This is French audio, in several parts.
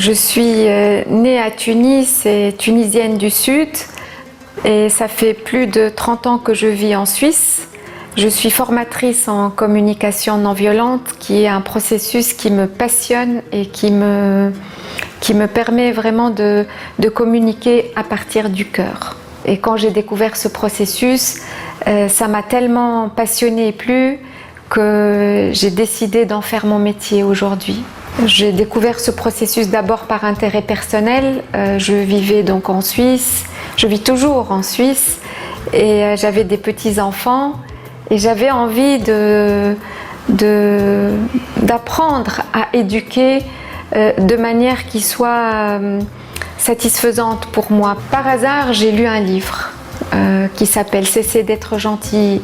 Je suis née à Tunis et tunisienne du Sud et ça fait plus de 30 ans que je vis en Suisse. Je suis formatrice en communication non violente qui est un processus qui me passionne et qui me permet vraiment de communiquer à partir du cœur. Et quand j'ai découvert ce processus, ça m'a tellement passionnée et plu que j'ai décidé d'en faire mon métier aujourd'hui. J'ai découvert ce processus d'abord par intérêt personnel. Je vivais donc en Suisse, je vis toujours en Suisse et j'avais des petits-enfants et j'avais envie d'apprendre à éduquer de manière qui soit satisfaisante pour moi. Par hasard, j'ai lu un livre qui s'appelle « Cessez d'être gentil,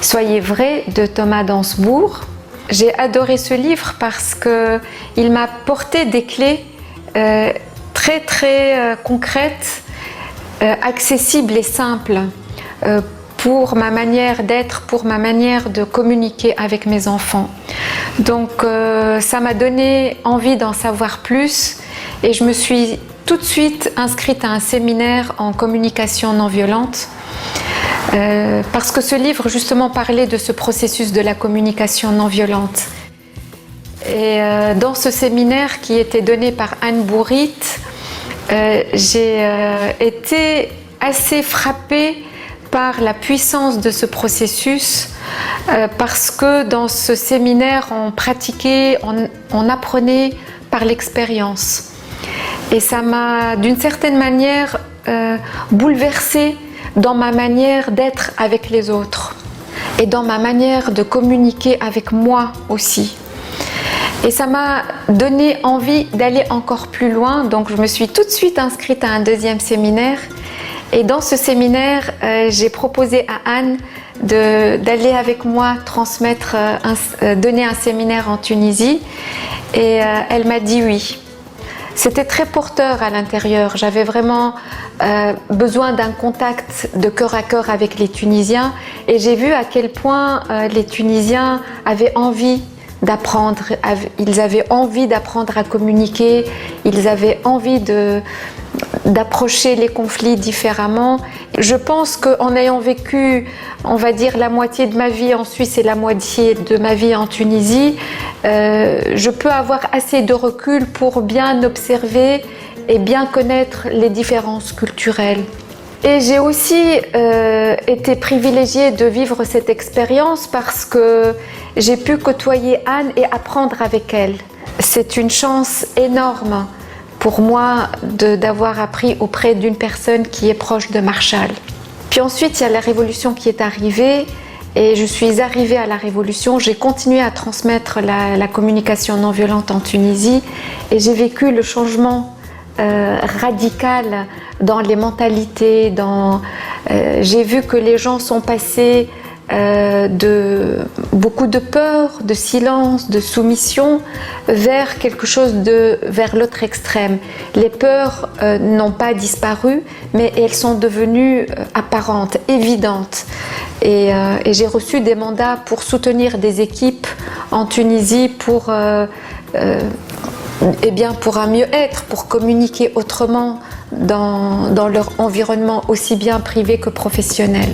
soyez vrai » de Thomas d'Ansembourg. J'ai adoré ce livre parce qu'il m'a apporté des clés très concrètes, accessibles et simples pour ma manière d'être, pour ma manière de communiquer avec mes enfants. Donc ça m'a donné envie d'en savoir plus et je me suis tout de suite inscrite à un séminaire en communication non violente. Parce que ce livre justement parlait de ce processus de la communication non violente. Et dans ce séminaire qui était donné par Anne Bourrit, j'ai été assez frappée par la puissance de ce processus parce que dans ce séminaire on pratiquait, on apprenait par l'expérience. Et ça m'a d'une certaine manière bouleversée dans ma manière d'être avec les autres et dans ma manière de communiquer avec moi aussi. Et ça m'a donné envie d'aller encore plus loin, donc je me suis tout de suite inscrite à un deuxième séminaire. Et dans ce séminaire, j'ai proposé à Anne d'aller avec moi transmettre, donner un séminaire en Tunisie et elle m'a dit oui. C'était très porteur à l'intérieur, j'avais vraiment besoin d'un contact de cœur à cœur avec les Tunisiens et j'ai vu à quel point les Tunisiens avaient envie d'apprendre, ils avaient envie d'apprendre à communiquer, ils avaient envie d'approcher les conflits différemment. Je pense qu'en ayant vécu, on va dire, la moitié de ma vie en Suisse et la moitié de ma vie en Tunisie, je peux avoir assez de recul pour bien observer et bien connaître les différences culturelles. Et j'ai aussi été privilégiée de vivre cette expérience parce que j'ai pu côtoyer Anne et apprendre avec elle. C'est une chance énorme pour moi d'avoir appris auprès d'une personne qui est proche de Marshall. Puis ensuite, il y a la révolution qui est arrivée et je suis arrivée à la révolution. J'ai continué à transmettre la communication non violente en Tunisie et j'ai vécu le changement radical dans les mentalités. J'ai vu que les gens sont passés de beaucoup de peur, de silence, de soumission vers quelque chose vers l'autre extrême. Les peurs n'ont pas disparu, mais elles sont devenues apparentes, évidentes. Et j'ai reçu des mandats pour soutenir des équipes en Tunisie pour un mieux-être, pour communiquer autrement dans leur environnement aussi bien privé que professionnel.